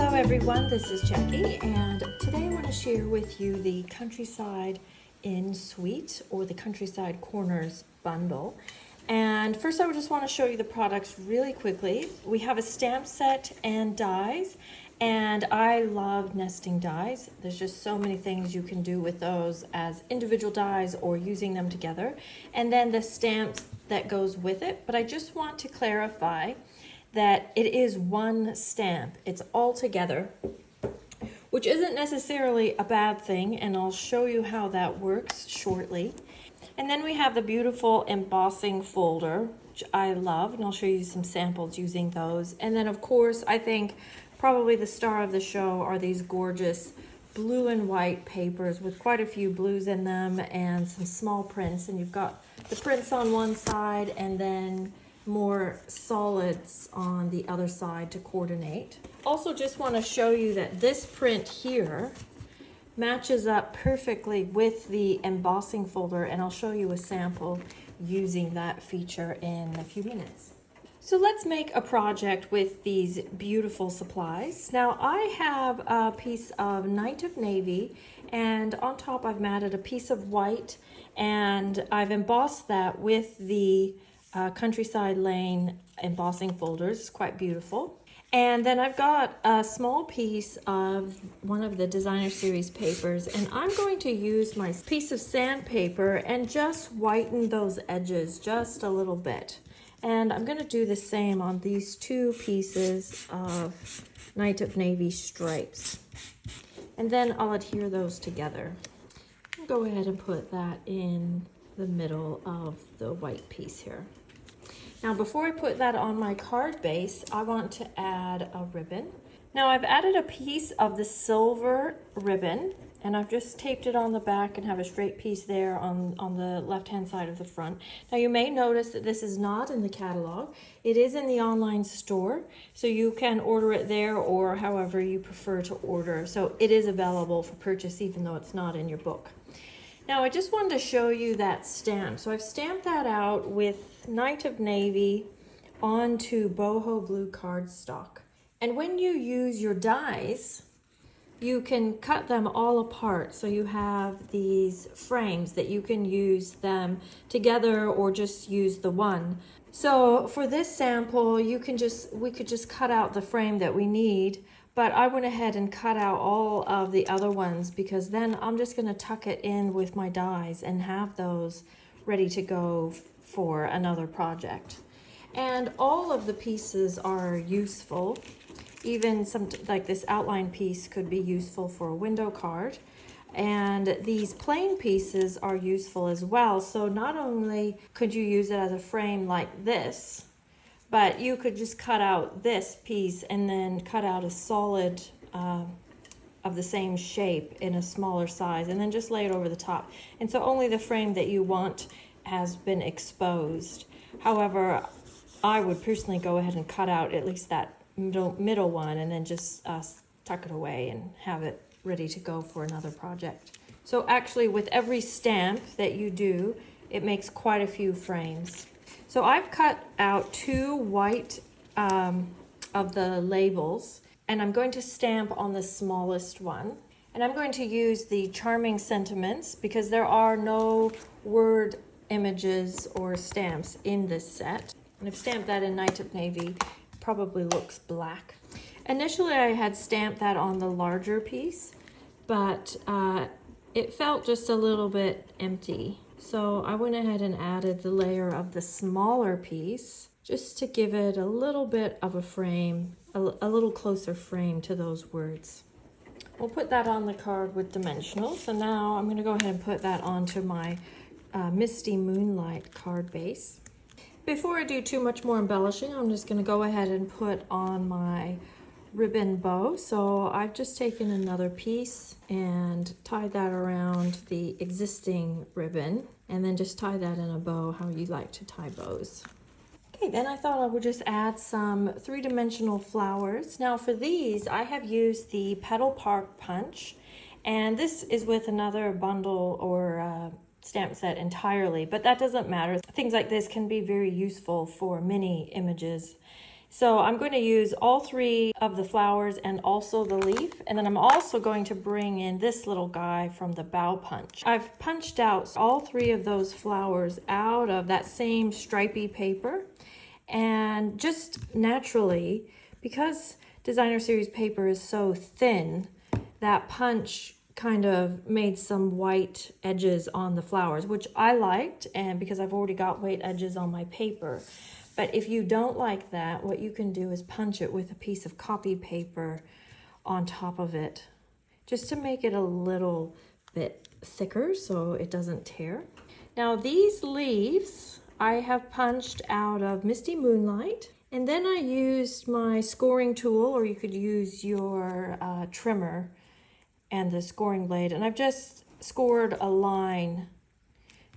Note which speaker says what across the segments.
Speaker 1: Hello everyone, this is Jackie, and today I want to share with you the Countryside Inn Suite or the Countryside Corners bundle. And first I just want to show you the products really quickly. We have a stamp set and dies, and I love nesting dies. There's just so many things you can do with those as individual dies or using them together. And then the stamps that goes with it, but I just want to clarify that it is one stamp. It's all together, which isn't necessarily a bad thing, and I'll show you how that works shortly. And then we have the beautiful embossing folder, which I love, and I'll show you some samples using those. And then of course, I think probably the star of the show are these gorgeous blue and white papers with quite a few blues in them and some small prints. And you've got the prints on one side and then more solids on the other side to coordinate. Also just want to show you that this print here matches up perfectly with the embossing folder, and I'll show you a sample using that feature in a few minutes. So let's make a project with these beautiful supplies. Now I have a piece of Night of Navy, and on top I've matted a piece of white, and I've embossed that with the Countryside Lane embossing folders. It's quite beautiful. And then I've got a small piece of one of the designer series papers, and I'm going to use my piece of sandpaper and just whiten those edges just a little bit. And I'm going to do the same on these two pieces of Night of Navy stripes. And then I'll adhere those together. I'll go ahead and put that in the middle of the white piece here. Now before I put that on my card base, I want to add a ribbon. Now I've added a piece of the silver ribbon, and I've just taped it on the back and have a straight piece there on the left hand side of the front. Now you may notice that this is not in the catalog. It is in the online store, so you can order it there or however you prefer to order. So it is available for purchase even though it's not in your book. Now I just wanted to show you that stamp. So I've stamped that out with Night of Navy onto boho blue cardstock. And when you use your dies, you can cut them all apart. So you have these frames that you can use them together or just use the one. So for this sample, we could just cut out the frame that we need. But I went ahead and cut out all of the other ones because then I'm just going to tuck it in with my dies and have those ready to go for another project. And all of the pieces are useful. Even some like this outline piece could be useful for a window card. And these plain pieces are useful as well. So not only could you use it as a frame like this, but you could just cut out this piece and then cut out a solid of the same shape in a smaller size and then just lay it over the top. And so only the frame that you want has been exposed. However, I would personally go ahead and cut out at least that middle one and then just tuck it away and have it ready to go for another project. So actually with every stamp that you do, it makes quite a few frames. So I've cut out two white of the labels, and I'm going to stamp on the smallest one. And I'm going to use the Charming Sentiments because there are no word images or stamps in this set. And I've stamped that in Night of Navy. It probably looks black. Initially I had stamped that on the larger piece, but it felt just a little bit empty. So I went ahead and added the layer of the smaller piece just to give it a little bit of a frame, a little closer frame to those words. We'll put that on the card with dimensional. So now I'm going to go ahead and put that onto my Misty Moonlight card base. Before I do too much more embellishing, I'm just going to go ahead and put on my ribbon bow. So I've just taken another piece and tied that around the existing ribbon and then just tie that in a bow how you like to tie bows. Okay, then I thought I would just add some three-dimensional flowers. Now for these, I have used the Petal Park Punch, and this is with another bundle or stamp set entirely, but that doesn't matter. Things like this can be very useful for mini images. So I'm going to use all three of the flowers and also the leaf. And then I'm also going to bring in this little guy from the bow punch. I've punched out all three of those flowers out of that same stripy paper. And just naturally, because designer series paper is so thin, that punch kind of made some white edges on the flowers, which I liked, and because I've already got white edges on my paper. But if you don't like that, what you can do is punch it with a piece of copy paper on top of it, just to make it a little bit thicker so it doesn't tear. Now these leaves I have punched out of Misty Moonlight, and then I used my scoring tool, or you could use your trimmer and the scoring blade, and I've just scored a line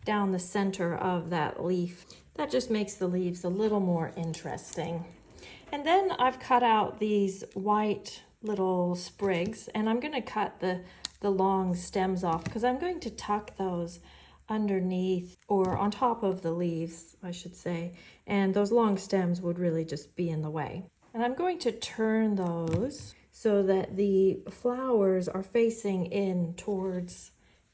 Speaker 1: down the center of that leaf. That just makes the leaves a little more interesting. And then I've cut out these white little sprigs, and I'm going to cut the long stems off because I'm going to tuck those underneath, or on top of the leaves, I should say, and those long stems would really just be in the way. And I'm going to turn those so that the flowers are facing in towards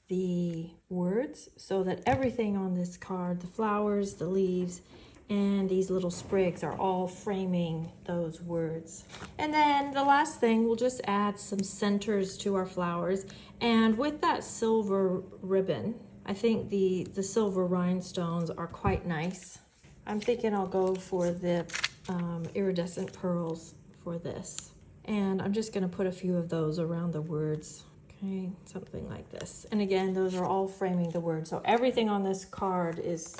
Speaker 1: the words, so that everything on this card, the flowers, the leaves, and these little sprigs are all framing those words. And then the last thing, we'll just add some centers to our flowers. And with that silver ribbon, I think the silver rhinestones are quite nice. I'm thinking I'll go for the iridescent pearls for this. And I'm just gonna put a few of those around the words. Okay, something like this. And again, those are all framing the words. So everything on this card is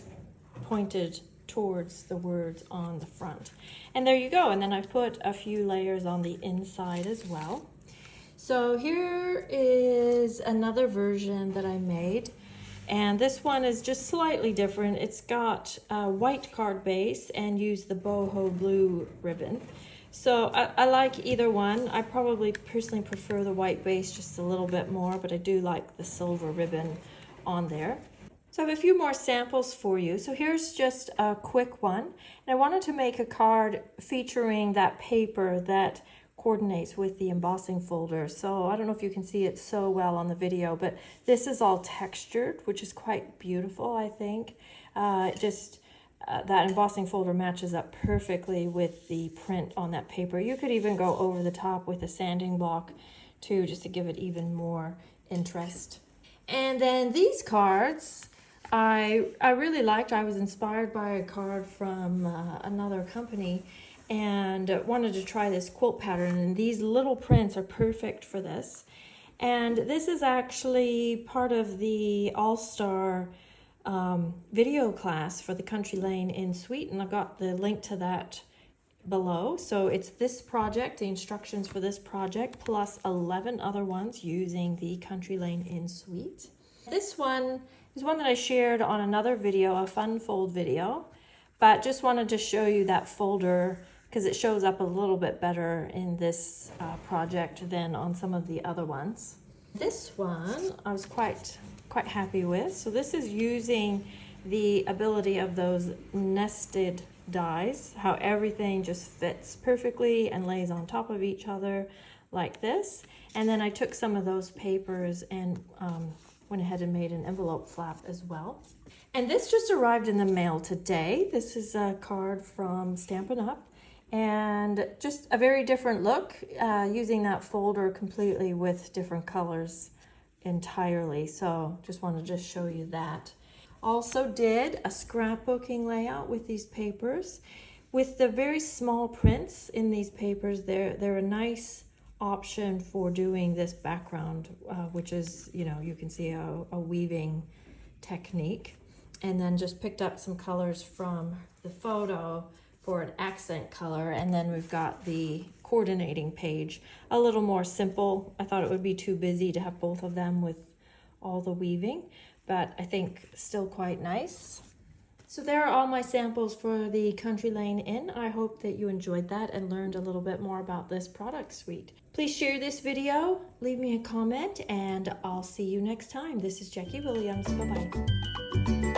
Speaker 1: pointed towards the words on the front. And there you go. And then I put a few layers on the inside as well. So here is another version that I made. And this one is just slightly different. It's got a white card base and used the boho blue ribbon. So I like either one. I probably personally prefer the white base just a little bit more, but I do like the silver ribbon on there. So I have a few more samples for you. So here's just a quick one. And I wanted to make a card featuring that paper that coordinates with the embossing folder. So I don't know if you can see it so well on the video, but this is all textured, which is quite beautiful, I think. That embossing folder matches up perfectly with the print on that paper. You could even go over the top with a sanding block too, just to give it even more interest. And then these cards, I really liked. I was inspired by a card from another company and wanted to try this quilt pattern, and these little prints are perfect for this. And this is actually part of the All-Star video class for the Country Lane in Sweet, and I've got the link to that below. So it's this project, the instructions for this project, plus 11 other ones using the Country Lane in Sweet. This one is one that I shared on another video, a fun fold video, but just wanted to show you that folder because it shows up a little bit better in this project than on some of the other ones. This one I was quite happy with. So this is using the ability of those nested dies, how everything just fits perfectly and lays on top of each other like this. And then I took some of those papers and went ahead and made an envelope flap as well. And this just arrived in the mail today. This is a card from Stampin' Up! And just a very different look, using that folder completely with different colors entirely. So just wanted to show you that. Also did a scrapbooking layout with these papers. With the very small prints in these papers, they're a nice option for doing this background, which is, you can see a weaving technique. And then just picked up some colors from the photo for an accent color, and then we've got the coordinating page, a little more simple. I thought it would be too busy to have both of them with all the weaving, but I think still quite nice. So there are all my samples for the Country Lane Inn. I hope that you enjoyed that and learned a little bit more about this product suite. Please share this video, leave me a comment, and I'll see you next time. This is Jackie Williams. Bye-bye.